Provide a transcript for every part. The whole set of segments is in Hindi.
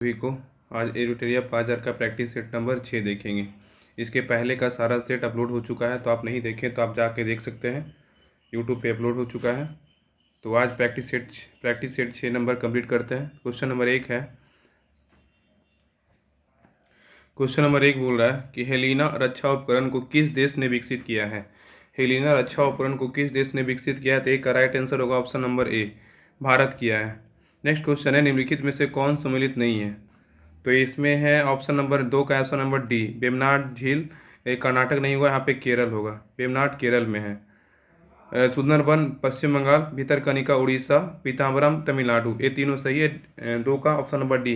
सभी को आज एरिटेरिया पाजर का प्रैक्टिस सेट नंबर 6 देखेंगे। इसके पहले का सारा सेट अपलोड हो चुका है, तो आप नहीं देखें तो आप जाके देख सकते हैं। यूट्यूब पे अपलोड हो चुका है। तो आज प्रैक्टिस सेट 6 नंबर कंप्लीट करते हैं। क्वेश्चन नंबर 1 है। क्वेश्चन नंबर 1 बोल रहा है कि हेलिना रक्षा उपकरण को किस देश ने विकसित किया है। हेलिना रक्षा उपकरण को किस देश ने विकसित किया है, तो एक का राइट आंसर होगा ऑप्शन नंबर ए, भारत किया है। नेक्स्ट क्वेश्चन है, निम्नलिखित में से कौन सम्मिलित नहीं है। तो इसमें है ऑप्शन नंबर 2 का ऑप्शन नंबर डी, वेम्बनाड झील। कर्नाटक नहीं होगा, यहाँ पे केरल होगा। वेम्बनाड केरल में है। सुंदरबन पश्चिम बंगाल, भितरकनिका उड़ीसा, पीताम्बरम तमिलनाडु। ये तीनों सही है। 2 का option number D,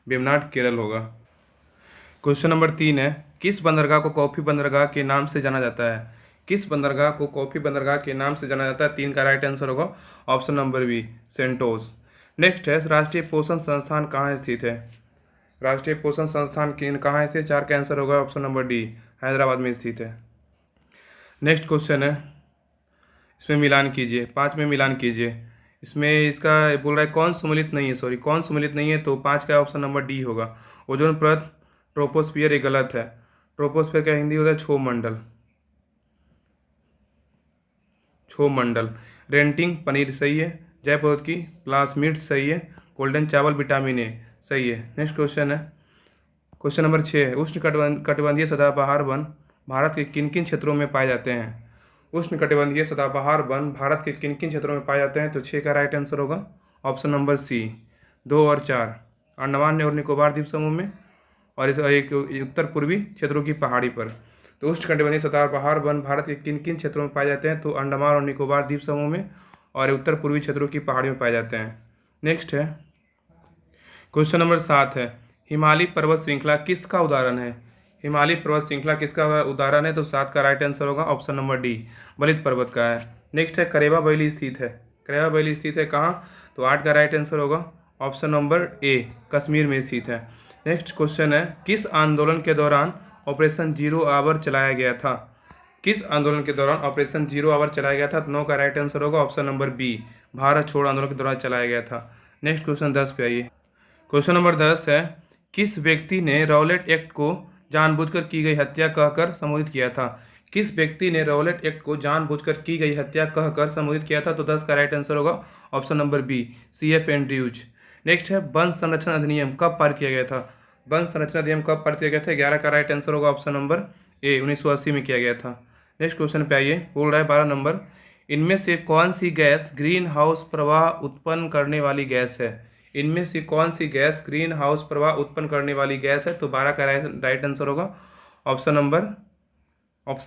Vembanad Kerala होगा। क्वेश्चन नंबर 3 है, किस बंदरगाह को कॉफी बंदरगाह के नाम से जाना जाता है। किस बंदरगाह को कॉफी बंदरगाह के नाम से जाना जाता है। 3 का राइट आंसर होगा ऑप्शन नंबर बी, सेंटोस। नेक्स्ट है, राष्ट्रीय पोषण संस्थान कहाँ स्थित है। राष्ट्रीय पोषण संस्थान कहाँ स्थित है। 4 का आंसर होगा ऑप्शन नंबर डी, हैदराबाद में स्थित है। नेक्स्ट क्वेश्चन है, इसमें मिलान कीजिए, 5 में मिलान कीजिए। इसमें इसका बोल रहा है कौन सम्मिलित नहीं है, कौन सम्मिलित नहीं है, तो 5 का ऑप्शन नंबर डी होगा, ओजोन परत, ट्रोपोस्फियर। ये गलत है। ट्रोपोस्फियर का हिंदी होता है क्षोभमंडल। क्षोभमंडल। रेंटिंग पनीर सही है। जयपुर की प्लास्मिड सही है। गोल्डन चावल विटामिन ए सही है। नेक्स्ट क्वेश्चन है, क्वेश्चन नंबर 6 है, उष्ण कटिबंधीय सदाबहार वन भारत के किन किन क्षेत्रों में पाए जाते हैं। उष्ण कटिबंधीय सदाबहार वन भारत के किन किन क्षेत्रों में पाए जाते हैं, तो 6 का राइट आंसर होगा ऑप्शन नंबर सी, 2 और 4, अंडमान और निकोबार द्वीप समूह में, और इस एक उत्तर पूर्वी क्षेत्रों की पहाड़ी पर। तो उष्ण कटिबंधीय सदाबहार वन भारत के किन किन क्षेत्रों में पाए जाते हैं, तो अंडमान और निकोबार द्वीप समूह में और उत्तर पूर्वी क्षेत्रों की पहाड़ियों में पाए जाते हैं। नेक्स्ट है, क्वेश्चन नंबर 7 है, हिमालय पर्वत श्रृंखला किसका उदाहरण है। हिमालय पर्वत श्रृंखला किसका उदाहरण है, तो 7 का राइट आंसर होगा ऑप्शन नंबर डी, बलित पर्वत का है। नेक्स्ट है, करेवा बैली स्थित है। करेवा बैली स्थित है कहाँ, तो 8 का राइट आंसर होगा ऑप्शन नंबर ए, कश्मीर में स्थित है। नेक्स्ट क्वेश्चन है, किस आंदोलन के दौरान ऑपरेशन जीरो आवर चलाया गया था। किस आंदोलन के दौरान ऑपरेशन जीरो आवर चलाया गया था, तो 9 का राइट आंसर होगा ऑप्शन नंबर बी, भारत छोड़ आंदोलन के दौरान चलाया गया था। नेक्स्ट क्वेश्चन 10 पे आइए। क्वेश्चन नंबर 10 है, किस व्यक्ति ने रॉलेट एक्ट को जानबूझकर की गई हत्या कहकर संबोधित किया था। किस व्यक्ति ने रॉलेट एक्ट को जानबूझकर की गई हत्या कहकर संबोधित किया था, तो 10 का राइट आंसर होगा option number B, CF Andrews. Next है, वन संरक्षण अधिनियम कब पारित किया गया था। वन संरक्षण अधिनियम कब पारित किया गया था, 11 का राइट आंसर होगा ऑप्शन नंबर ए, 1980 में किया गया था। नेक्स्ट क्वेश्चन पे आइए, बोल रहा है 12 नंबर, इनमें से कौन सी गैस ग्रीन हाउस प्रवाह उत्पन्न करने वाली गैस है। इनमें से कौन सी गैस ग्रीन हाउस प्रवाह उत्पन्न करने वाली गैस है, तो 12 का राइट आंसर होगा ऑप्शन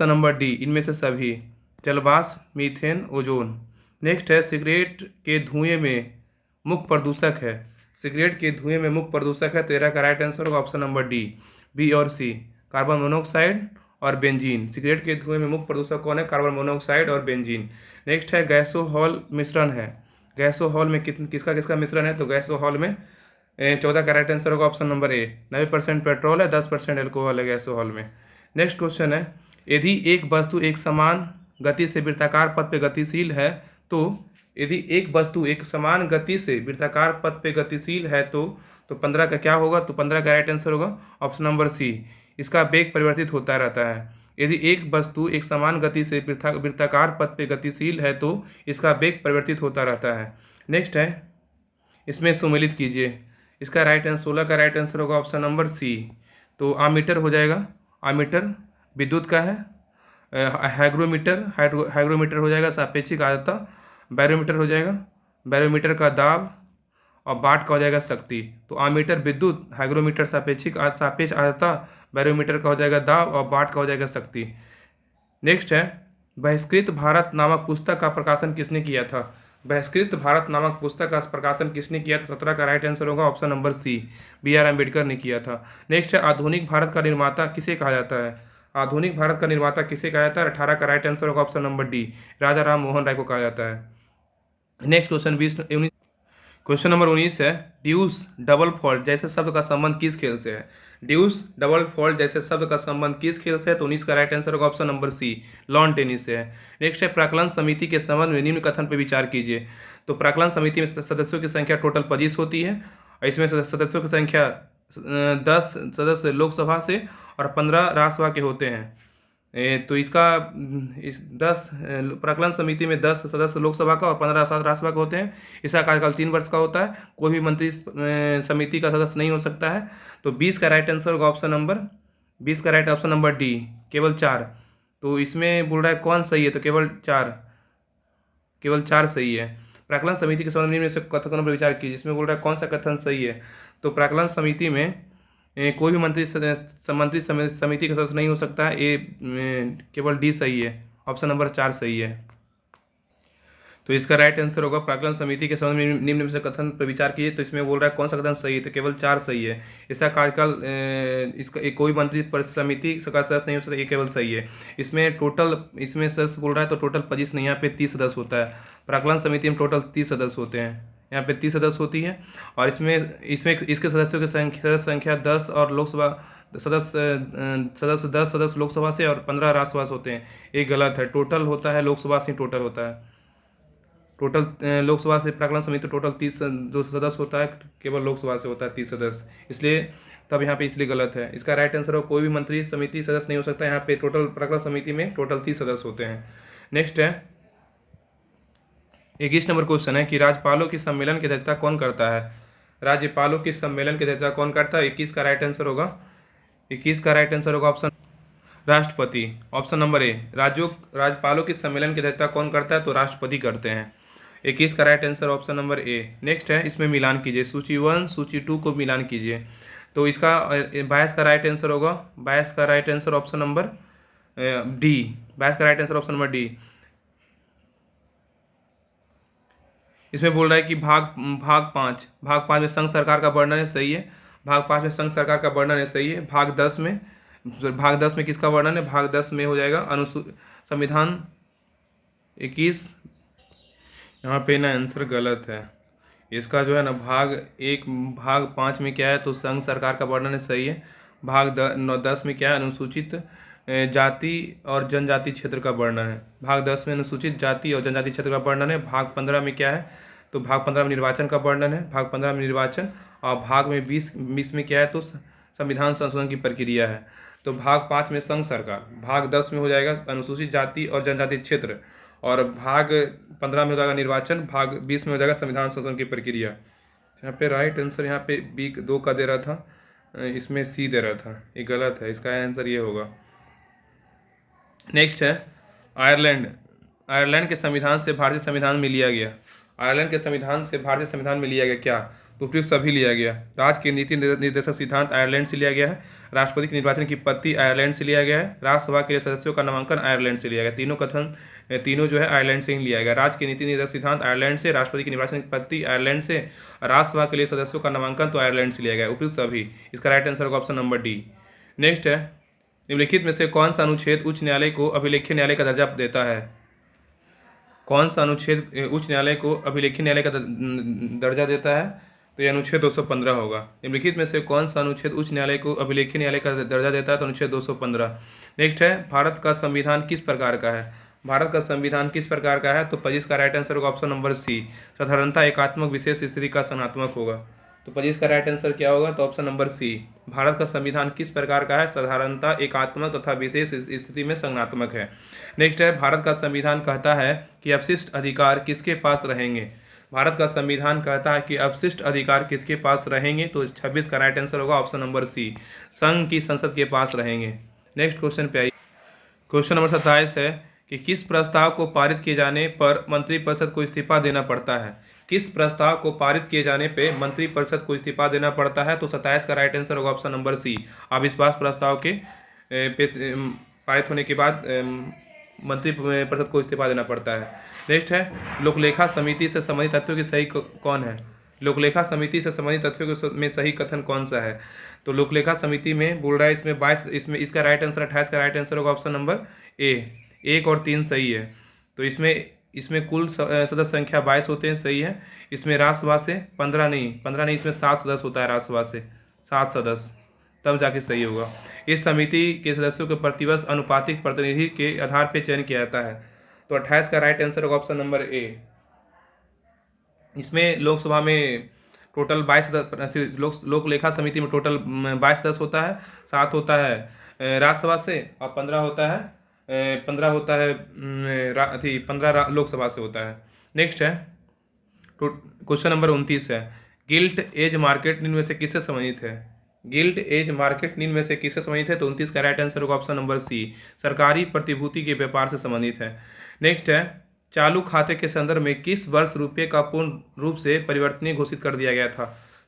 नंबर डी, इनमें से सभी, जलवाष्प, मीथेन, ओजोन। नेक्स्ट है, सिगरेट के धुएं में मुख्य प्रदूषक है। सिगरेट के धुएं में मुख्य प्रदूषक है, 13 का राइट आंसर होगा ऑप्शन नंबर डी, बी और सी, कार्बन मोनोऑक्साइड और बेंजीन। सिगरेट के धुएं में मुख्य प्रदूषक कौन है, कार्बन मोनोऑक्साइड और बेंजीन। नेक्स्ट है, गैसोहॉल मिश्रण है। गैसोहॉल में किसका किसका मिश्रण है, तो गैसोहॉल में 14 का राइट आंसर होगा ऑप्शन नंबर ए, 90% पेट्रोल है, 10% एल्कोहल है गैसोहॉल में। नेक्स्ट क्वेश्चन है, यदि एक वस्तु एक समान गति से वृत्ताकार पथ पे गतिशील है, तो यदि एक वस्तु एक समान गति से वृत्ताकार पथ पे गतिशील है, तो 15 का क्या होगा, तो 15 का राइट आंसर होगा ऑप्शन नंबर सी, इसका वेग परिवर्तित होता रहता है। यदि एक वस्तु एक समान गति से वृत्ताकार पथ पे गतिशील है, तो इसका वेग परिवर्तित होता रहता है। नेक्स्ट है, इसमें सम्मिलित कीजिए, इसका राइट आंसर 16 का राइट आंसर होगा ऑप्शन नंबर सी, तो आमीटर हो जाएगा। आमीटर विद्युत का है। हाइग्रोमीटर हो जाएगा सापेक्षिक आर्द्रता। बैरोमीटर हो जाएगा, बैरोमीटर का दाब, और वाट का हो जाएगा शक्ति। तो आमीटर विद्युत, हाइग्रोमीटर सापेक्ष आर्द्रता, बैरोमीटर का हो जाएगा दाब, और वाट का हो जाएगा शक्ति। नेक्स्ट है, बहिष्कृत भारत नामक पुस्तक का प्रकाशन किसने किया था। बहिष्कृत भारत नामक पुस्तक का प्रकाशन किसने किया था, 17 का राइट आंसर होगा option number C, BR Ambedkar ने किया था। नेक्स्ट है, आधुनिक भारत का निर्माता किसे कहा जाता है। आधुनिक भारत का निर्माता किसे कहा जाता है, 18 का राइट आंसर होगा ऑप्शन नंबर डी, राजा राम मोहन राय को कहा जाता है। नेक्स्ट क्वेश्चन नंबर 19 है, ड्यूस डबल फॉल्ट जैसे शब्द का संबंध किस खेल से है। ड्यूस डबल फॉल्ट जैसे शब्द का संबंध किस खेल से है, तो 19 का राइट आंसर होगा option number C, lawn tennis से है। नेक्स्ट है, प्राक्कलन समिति के संबंध में निम्न कथन पर विचार कीजिए। तो प्राक्कलन समिति में सदस्यों की संख्या टोटल 25 होती है। और इसमें सदस्यों की संख्या 10 सदस्य लोकसभा से और 15 राज्यसभा के होते हैं। तो इसका इस 10 प्राक्कलन समिति में 10 सदस्य लोकसभा का और 15 राज्यसभा के होते हैं। इसका कार्यकाल 3 वर्ष का होता है। कोई भी मंत्री समिति का सदस्य नहीं हो सकता है। तो 20 का राइट आंसर होगा ऑप्शन नंबर डी, केवल 4। तो इसमें बोल रहा है कौन सही है, तो केवल 4 सही है। प्राक्कलन समिति के संबंध में से कथनों पर विचार कीजिए। जिसमें बोल रहा है कौन सा कथन सही है, तो प्राक्कलन समिति में कोई भी मंत्री समिति का सदस्य नहीं हो सकता है। केवल डी सही है, ऑप्शन नंबर 4 सही है। तो इसका राइट आंसर होगा प्राक्कलन समिति के संबंध में निम्न में से कथन पर विचार कीजिए। तो इसमें बोल रहा है कौन सा कथन सही है, तो केवल 4 सही है। इसका कार्यकाल इसका कोई मंत्री समिति का सदस्य नहीं हो सकता, ये केवल सही है। इसमें सदस्य बोल रहा है तो टोटल 25 नहीं, यहाँ पे 30 सदस्य होता है। प्राक्कलन समिति में टोटल 30 सदस्य होते हैं, यहाँ पे 30 सदस्य होती है। और इसमें इसके सदस्यों की संख्या 10 और लोकसभा सदस्य 10 सदस्य लोकसभा से और 15 राज्यसभा से होते हैं। ये गलत है, टोटल होता है लोकसभा से, टोटल होता है टोटल लोकसभा से प्राक्कलन समिति टोटल 30 जो सदस्य होता है, केवल लोकसभा से होता है 30 सदस्य, इसलिए तब यहाँ पे इसलिए गलत है। इसका राइट आंसर हो कोई भी मंत्री समिति सदस्य नहीं हो सकता। यहाँ पे टोटल प्राक्कलन समिति में टोटल 30 सदस्य होते हैं। नेक्स्ट है 21 नंबर क्वेश्चन है कि राज्यपालों की सम्मेलन की अध्यक्षता कौन करता है। राज्यपालों की सम्मेलन की अध्यक्षता कौन करता है। 21 का राइट आंसर होगा ऑप्शन राष्ट्रपति, ऑप्शन नंबर ए। राज्यपालों की सम्मेलन की अध्यक्षता कौन करता है, तो राष्ट्रपति करते हैं। 21 का right answer option number A. Next है, इसमें मिलान कीजिए, सूची 1 सूची 2 को मिलान कीजिए। तो इसका 22 का राइट आंसर होगा 22 का right answer option number D. 22 का right answer option number D. इसमें बोल रहा है कि भाग 5 में संघ सरकार का वर्णन है, सही है। भाग 5 में संघ सरकार का वर्णन है, सही है। भाग 10 में किसका वर्णन है, भाग 10 में हो जाएगा संविधान 21। यहाँ पे ना आंसर गलत है। इसका जो है ना भाग 5 में क्या है, तो संघ सरकार का वर्णन है, सही है। भाग 10 में क्या है, अनुसूचित जाति और जनजाति क्षेत्र का वर्णन है। भाग 10 में अनुसूचित जाति और जनजाति क्षेत्र का वर्णन है। भाग 15 में क्या है, तो भाग 15 में निर्वाचन का वर्णन है। भाग 15 में निर्वाचन, और भाग में 20 में क्या है, तो संविधान संशोधन की प्रक्रिया है। तो भाग 5 में संघ सरकार, भाग 10 में हो जाएगा अनुसूचित जाति और जनजाति क्षेत्र, और भाग 15 में हो जाएगा निर्वाचन, भाग 20 में हो जाएगा संविधान संशोधन की प्रक्रिया। यहाँ पे राइट आंसर यहाँ पे बी 2 का दे रहा था, इसमें सी दे रहा था, ये गलत है। इसका आंसर ये होगा। नेक्स्ट है आयरलैंड के संविधान से भारतीय संविधान में लिया गया। आयरलैंड के संविधान से भारतीय संविधान में लिया गया क्या, तो उपयुक्त सभी लिया गया। राज्य के नीति निर्देशक सिद्धांत आयरलैंड से लिया गया है। राष्ट्रपति के निर्वाचन की पद्धति आयरलैंड से लिया गया है। राज्यसभा के सदस्यों का नामांकन आयरलैंड से लिया गया। तीनों जो है आयरलैंड से ही लिया गया। राज्य के नीति निर्देशक सिद्धांत आयरलैंड से, राष्ट्रपति की निर्वाचन की पद्धति आयरलैंड से, राज्यसभा के लिए सदस्यों का नामांकन तो आयरलैंड से लिया गया। उपयुक्त सभी, इसका राइट आंसर होगा ऑप्शन नंबर डी। नेक्स्ट है, निम्नलिखित में से कौन सा अनुच्छेद उच्च न्यायालय को अभिलेखीय न्यायालय का दर्जा देता है। कौन सा अनुच्छेद उच्च न्यायालय को अभिलेखीय न्यायालय का दर्जा देता है, तो यह अनुच्छेद 215 होगा। निम्नलिखित में से कौन सा अनुच्छेद उच्च न्यायालय को अभिलेखीय न्यायालय का दर्जा देता है, तो अनुच्छेद 215। नेक्स्ट है, भारत का संविधान किस प्रकार का है। भारत का संविधान किस प्रकार का है, तो 25 का राइट आंसर होगा ऑप्शन नंबर सी। साधारणता एकात्मक विशेष स्थिति का संज्ञानात्मक होगा। तो 25 का राइट आंसर क्या होगा, तो ऑप्शन नंबर सी। भारत का संविधान किस प्रकार का है, साधारणता एकात्मक तथा विशेष स्थिति में संज्ञानात्मक है। नेक्स्ट है, भारत का संविधान कहता है कि अपशिष्ट अधिकार किसके पास रहेंगे। भारत का संविधान कहता है कि अपशिष्ट अधिकार किसके पास रहेंगे, तो 26 का राइट आंसर होगा ऑप्शन नंबर सी, संघ की संसद के पास रहेंगे। नेक्स्ट क्वेश्चन पे आइए। क्वेश्चन नंबर 27 है कि किस प्रस्ताव को पारित किए जाने पर मंत्रिपरिषद को इस्तीफा देना पड़ता है। किस प्रस्ताव को पारित किए जाने पे मंत्रिपरिषद को इस्तीफा देना पड़ता है, तो 27 का राइट आंसर होगा ऑप्शन नंबर सी। अविश्वास प्रस्ताव के पारित होने के बाद मंत्रिपरिषद को इस्तीफा देना पड़ता है। नेक्स्ट है, लोकलेखा समिति से संबंधित तथ्यों की सही कौन है। लोकलेखा समिति से संबंधित तथ्यों में सही कथन कौन सा है, तो लोकलेखा समिति में बोल रहा है इसमें 22, इसमें इसका राइट आंसर 28 का राइट आंसर होगा ऑप्शन नंबर ए। 1 और 3 सही है। तो इसमें कुल सदस्य संख्या 22 होते हैं, सही है। इसमें राज्यसभा से 15 नहीं, इसमें 7 सदस्य होता है, राज्यसभा से 7 सदस्य, तब जाके सही होगा। इस समिति के सदस्यों के प्रतिवर्ष अनुपातिक प्रतिनिधि के आधार पर चयन किया जाता है। तो 28 का राइट आंसर होगा ऑप्शन नंबर ए। इसमें लोकसभा में टोटल 22 लोक लेखा समिति में टोटल 22 सदस्य होता है, 7 होता है राज्यसभा से और 15 होता है 15 लोकसभा से होता है। नेक्स्ट है क्वेश्चन नंबर 29 है, गिल्ट एज मार्केट निम्न में से किससे संबंधित है? गिल्ट एज मार्केट निम्न में से किससे संबंधित है? तो 29 का राइट आंसर होगा ऑप्शन नंबर सी, सरकारी प्रतिभूति के व्यापार से संबंधित है। नेक्स्ट है, चालू खाते के संदर्भ में किस वर्ष रुपये का पूर्ण रूप से परिवर्तनीय घोषित कर दिया गया था?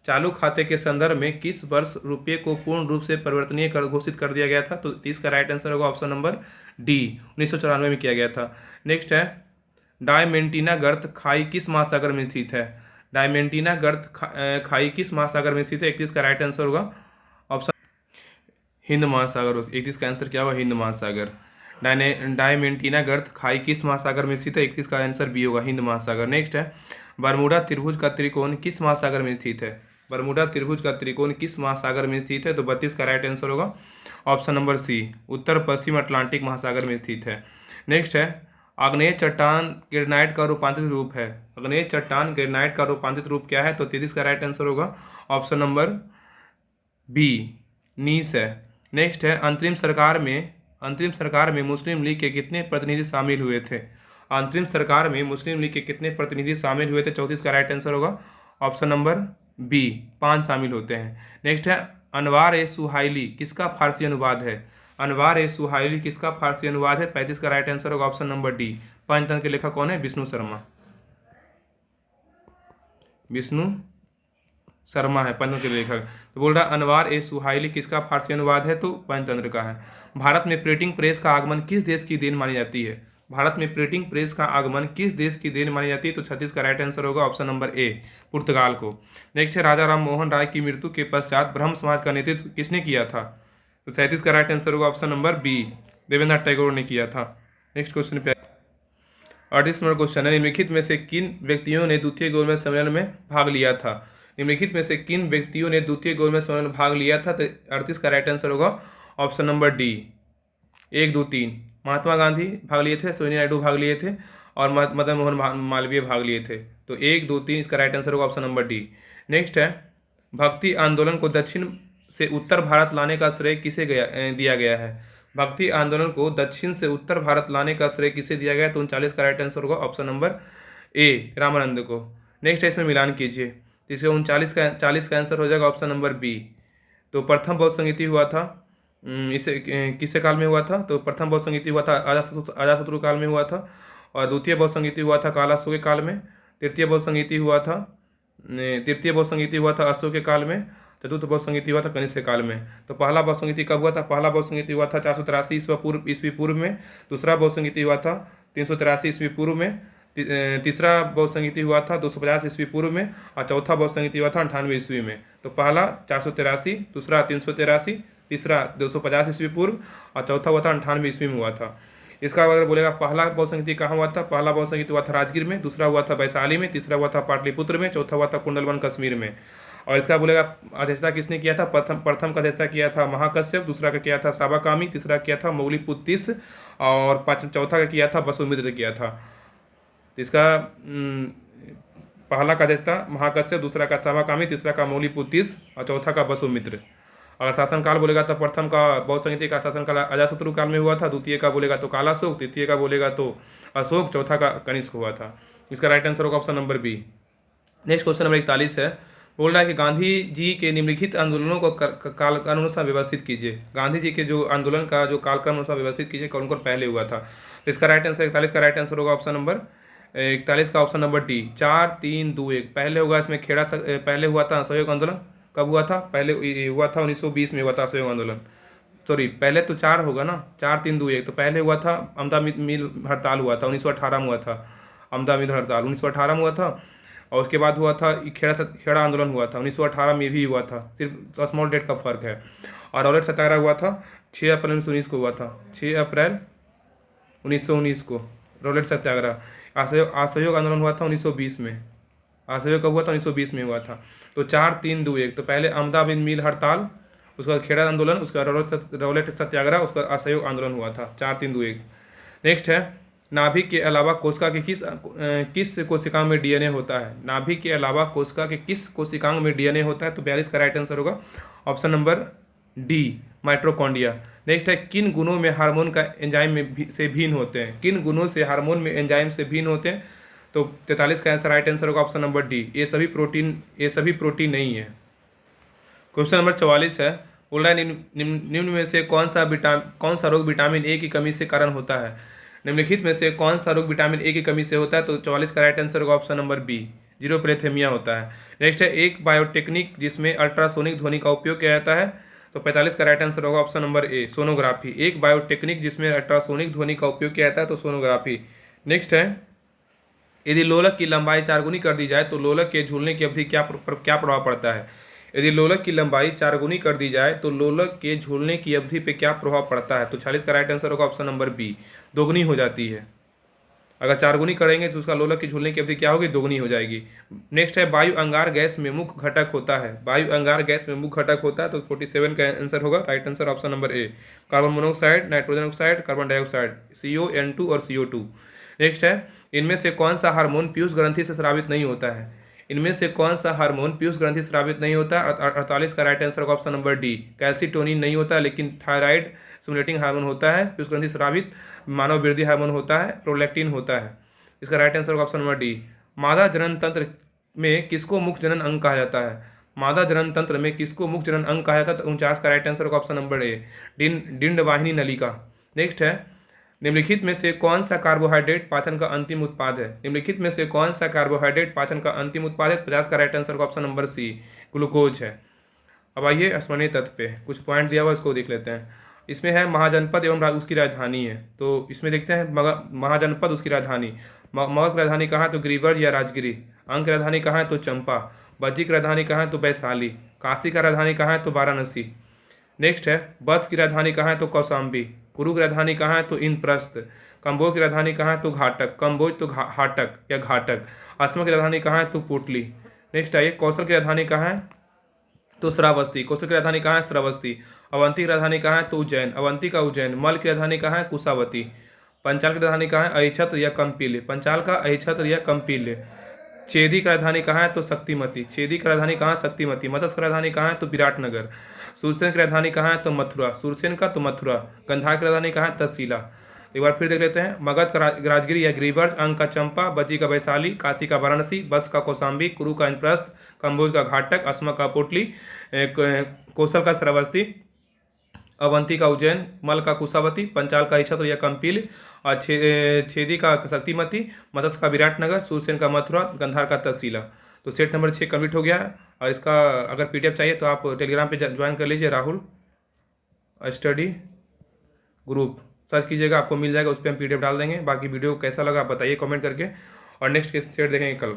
चालू खाते के संदर्भ में किस वर्ष रुपये को पूर्ण रूप से परिवर्तनीय घोषित कर दिया गया था? तो 30 का राइट आंसर होगा ऑप्शन नंबर डी, 1994 में किया गया था। नेक्स्ट है, डायमेंटीना गर्त खाई किस महासागर में स्थित है? डायमेंटीना गर्त खाई किस महासागर में स्थित है? 31 का राइट आंसर होगा ऑप्शन हिंद महासागर। 31 का आंसर क्या होगा? हिंद महासागर। डायमेंटीना गर्त खाई किस महासागर में स्थित है? 31 का आंसर बी होगा, हिंद महासागर। नेक्स्ट है, बरमूडा त्रिभुज का त्रिकोण किस महासागर में स्थित है? बरमूडा त्रिभुज का त्रिकोण किस महासागर में स्थित है? तो 32 का राइट आंसर होगा ऑप्शन नंबर सी, उत्तर पश्चिम अटलांटिक महासागर में स्थित है। नेक्स्ट है, आग्नेय चट्टान ग्रेनाइट का रूपांतरित रूप है। आग्नेय चट्टान ग्रेनाइट का रूपांतरित रूप क्या है? तो 33 का राइट आंसर होगा ऑप्शन नंबर बी, नीस है। नेक्स्ट है, अंतरिम सरकार में मुस्लिम लीग के कितने प्रतिनिधि शामिल हुए थे? अंतरिम सरकार में मुस्लिम लीग के कितने प्रतिनिधि शामिल हुए थे? 34 का राइट आंसर होगा ऑप्शन नंबर बी, 5 शामिल होते हैं। नेक्स्ट है, अनवार ए सुहाइली किसका फारसी अनुवाद है? अनवार ए सुहाइली किसका फारसी अनुवाद है? 35 का राइट आंसर होगा ऑप्शन नंबर डी, पंचतंत्र के लेखक कौन है? विष्णु शर्मा। विष्णु शर्मा है पंचतंत्र के लेखक। तो बोल रहा अनवार ए सुहाइली किसका फारसी अनुवाद है? तो पंचतंत्र का है। भारत में प्रिंटिंग प्रेस का आगमन किस देश की देन मानी जाती है? भारत में प्रिंटिंग प्रेस का आगमन किस देश की देन मानी जाती है? तो 36 का राइट आंसर होगा ऑप्शन नंबर ए, पुर्तगाल को। नेक्स्ट है, राजा राम मोहन राय की मृत्यु के पश्चात ब्रह्म समाज का नेतृत्व किसने किया था? तो 37 का राइट आंसर होगा option number B, Devendra Tagore ने किया था। नेक्स्ट क्वेश्चन पे 38 नंबर क्वेश्चन है, निम्नलिखित में से किन व्यक्तियों ने द्वितीय गोलमेज सम्मेलन में भाग लिया था? निम्नलिखित में से किन व्यक्तियों ने द्वितीय गोलमेज सम्मेलन में भाग लिया था? तो 38 का राइट आंसर होगा option number D, 1, 2, 3। Mahatma Gandhi भाग लिए थे, सरोजिनी नायडू भाग लिए थे और मदन मोहन मालवीय भाग लिए थे। तो 1, 2, 3 इसका राइट आंसर होगा ऑप्शन नंबर डी। नेक्स्ट है, भक्ति आंदोलन को दक्षिण से उत्तर भारत लाने का श्रेय किसे दिया गया है? भक्ति आंदोलन को दक्षिण से उत्तर भारत लाने का श्रेय किसे दिया गया? तो 39 का राइट आंसर होगा ऑप्शन नंबर ए, रामानंद को। नेक्स्ट है, इसमें मिलान कीजिए, तो इसे 40 का आंसर हो जाएगा ऑप्शन नंबर बी। तो प्रथम बौद्ध संगीति हुआ था, इसे किससे काल में हुआ था? तो प्रथम बौद्ध संगीति हुआ था अजातशत्रु काल में हुआ था, और द्वितीय बौद्ध संगीति हुआ था कालाशोक के काल में, तृतीय बौद्ध संगीति हुआ था अशोक के काल में, चतुर्थ बौद्ध संगीति हुआ था कनिष्क के काल में। तो पहला बौद्ध संगीति कब हुआ था? पहला बौद्ध संगीति हुआ था 483 ईस्वी पूर्व में। दूसरा बौद्ध संगीति हुआ था 383 ईस्वी पूर्व में। तीसरा बौद्ध संगीति हुआ था 250 ईस्वी पूर्व में, और चौथा बौद्ध संगीति हुआ था 98 ईस्वी में। तो पहला 483, दूसरा 383, तीसरा 250 ईस्वी पूर्व, और चौथा हुआ था 98 ईस्वी में हुआ था। इसका अगर बोलेगा पहला बौद्ध संगीति कहाँ हुआ था? पहला बौद्ध संगीति हुआ था राजगीर में, दूसरा हुआ था वैशाली में, तीसरा हुआ था पाटलिपुत्र में, चौथा हुआ था कुंडलवन कश्मीर में। और इसका बोलेगा अध्यक्षता किसने किया था? प्रथम का अध्यक्षता किया था महाकश्यप, दूसरा का किया था साबाकामी, तीसरा किया था मौलिपुत्तिस, और चौथा का किया था वसुमित्र ने किया था। इसका पहला का अध्यक्षता महाकश्यप, दूसरा का साबाकामी, तीसरा का मौलिपुत्तिस और चौथा का वसुमित्र। अगर शासनकाल बोलेगा तो प्रथम का बौद्ध संगीति का शासनकाल अजातशत्रु काल में हुआ था, द्वितीय का बोलेगा तो कालाशोक, तृतीय का बोलेगा तो अशोक, चौथा का कनिष्क हुआ था। इसका राइट आंसर होगा option number B. Next question number 41 है, बोल रहा है कि गांधी जी के निम्नलिखित आंदोलनों को कालक्रम अनुसार व्यवस्थित कीजिए। गांधी जी के जो आंदोलन का जो कालक्रम अनुसार व्यवस्थित कीजिए, कौन कौन पहले हुआ था? तो इसका राइट आंसर 41 का राइट आंसर होगा ऑप्शन नंबर 41 का ऑप्शन नंबर डी, 4, 3, 2, 1। पहले होगा इसमें पहले हुआ था असहयोग आंदोलन। कब हुआ था? पहले हुआ था 1920 में हुआ था असहयोग आंदोलन। सॉरी, पहले तो 4 होगा ना, 4, 3, 2, 1। तो पहले हुआ था अहमदाबाद मिल हड़ताल हुआ था 1918 में हुआ था, अहमदाबाद मिल हड़ताल 1918 में हुआ था। और उसके बाद हुआ था खेड़ा आंदोलन हुआ था 1918 में भी हुआ था, सिर्फ स्मॉल डेट का फर्क है। और रॉलेट सत्याग्रह हुआ था 6 अप्रैल 1919 को हुआ था, 6 अप्रैल 1919 को रॉलेट सत्याग्रह। असहयोग आंदोलन हुआ था 1920 में। असहयोग कब हुआ था? 1920 में हुआ था। तो 4, 3, 2, 1। तो पहले अहमदाबाद मिल हड़ताल, उसके बाद खेड़ा आंदोलन, उसका रॉलेट सत्याग्रह, उसका असहयोग आंदोलन हुआ था, 4, 3, 2, 1। नेक्स्ट है, नाभिक के अलावा कोशिका के किस कोशिकांग में डीएनए होता है? नाभिक के अलावा कोशिका के किस कोशिकांग में डीएनए होता है? तो 42 का राइट आंसर होगा option number D, mitochondria. Next है, किन गुणों में हार्मोन का एंजाइम से भिन्न होते हैं? किन गुणों से हार्मोन में एंजाइम से भिन्न होते हैं? तो 43 का आंसर राइट आंसर होगा ऑप्शन नंबर डी, ये सभी प्रोटीन नहीं है। क्वेश्चन नंबर 44 है, बोल रहा है निम्न में से कौन सा रोग विटामिन ए की कमी से कारण होता है? निम्नलिखित में से कौन सा रोग विटामिन ए की कमी से होता है? तो 44 का राइट आंसर होगा ऑप्शन नंबर बी, जीरोप्लेथेमिया होता है। नेक्स्ट है, एक बायोटेक्निक जिसमें अल्ट्रासोनिक ध्वनि का उपयोग किया जाता है? तो 45 का राइट आंसर होगा ऑप्शन नंबर ए, सोनोग्राफी। एक बायोटेक्निक जिसमें अल्ट्रासोनिक ध्वनि का उपयोग किया जाता है तो सोनोग्राफी। नेक्स्ट है, यदि लोलक की लंबाई 4 गुनी कर दी जाए तो लोलक के झूलने की अवधि क्या प्रभाव पड़ता है? यदि लोलक की लंबाई 4 गुनी कर दी जाए तो लोलक के झूलने की अवधि पे क्या प्रभाव पड़ता है? तो 46 का राइट आंसर होगा ऑप्शन नंबर बी, दोगुनी हो जाती है। अगर 4 गुनी करेंगे तो उसका लोलक की झूलने की अवधि क्या होगी? दोगुनी हो जाएगी। नेक्स्ट है, वायु अंगार गैस में मुख्य घटक होता है? वायु अंगार गैस में मुख्य घटक होता है तो 47 का आंसर होगा right answer option number A, carbon monoxide, nitrogen oxide, carbon dioxide, CO, N2 और CO2। नेक्स्ट है, इनमें से कौन सा हार्मोन पीयूष ग्रंथि से स्रावित नहीं होता है? इनमें से कौन सा हार्मोन पीयूष ग्रंथि से स्रावित नहीं होता? 48 का राइट आंसर होगा ऑप्शन नंबर डी, कैल्सीटोनिन नहीं होता, लेकिन थायराइड स्टिमुलेटिंग हार्मोन होता है पीयूष ग्रंथि स्रावित, मानव वृद्धि हार्मोन होता है, प्रोलैक्टिन होता है। इसका राइट आंसर होगा ऑप्शन नंबर डी। मादा जनन तंत्र में किसको मुख्य जनन अंग कहा जाता है? मादा जनन तंत्र में किसको मुख्य जनन अंग कहा जाता है? तो 49 का राइट आंसर होगा ऑप्शन नंबर ए, डिंड वाहिनी नलिका। नेक्स्ट है, निम्नलिखित में से कौन सा कार्बोहाइड्रेट पाचन का अंतिम उत्पाद है? निम्नलिखित में से कौन सा कार्बोहाइड्रेट पाचन का अंतिम उत्पाद है? 50 का right answer option number C, glucose है। अब आइए स्मरणीय तत्व पे कुछ पॉइंट दिया हुआ इसको देख लेते हैं। इसमें है महाजनपद एवं उसकी राजधानी है, तो इसमें देखते हैं महाजनपद उसकी राजधानी। मगध की राजधानी कहाँ है? तो गिरिवर्ज या राजगिरी। अंग की राजधानी कहाँ है? तो चंपा। बज्जी की राजधानी कहाँ है? तो वैशाली। काशी का राजधानी कहाँ है? तो वाराणसी। नेक्स्ट है, बस की राजधानी कहाँ है? तो कौशाम्बी। कुरु की राजधानी कहाँ है? तो इंद्रप्रस्थ। कंबोज की राजधानी कहाँ है? तो घाटक। कंबोज तो हाटक या घाटक। असम की राजधानी कहाँ है? तो पुटली। नेक्स्ट आइए, कौशल की राजधानी कहाँ है? तो श्रावस्ती। कौशल की राजधानी कहाँ है? श्रावस्ती। अवंती की राजधानी कहाँ है? तो उज्जैन। अवंती का उज्जैन। मल की राजधानी कहाँ है? कुशावती। पंचाल की राजधानी कहाँ है? अहिछत्र या कंपिल। पंचाल का अहिछत्र या कंपिल। चेदी की राजधानी कहाँ है? तो शक्तिमती। चेदी की राजधानी कहाँ है? शक्तिमती। मत्स्य की राजधानी कहाँ है? तो विराटनगर। सूरसेन की राजधानी कहाँ है? तो मथुरा। सूरसेन का तो मथुरा। गंधार की राजधानी कहाँ है? तहसीला। एक बार फिर देख लेते हैं, मगध का राजगिरी या गिरिवर्ज, अंग का चंपा, बज्जी का वैशाली, काशी का वाराणसी, बस का कौशाम्बी, कुरु का इंद्रप्रस्थ, कंबोज का घाटक, असम का पोटली, कौशल का श्रावस्ती, अवंती का उज्जैन, मल का कुशावती, पंचाल का अहिछत्र या कंपिल, और छेदी का शक्तिमती, मत्स्य का विराटनगर, सूरसेन का मथुरा, गंधार का तहसीला। तो सेट नंबर 6 कंप्लीट हो गया है। और इसका अगर PDF चाहिए तो आप टेलीग्राम पे ज्वाइन कर लीजिए, राहुल स्टडी ग्रुप सर्च कीजिएगा, आपको मिल जाएगा, उस पर हम PDF डाल देंगे। बाकी वीडियो कैसा लगा आप बताइए कमेंट करके, और नेक्स्ट के सेट देखेंगे कल।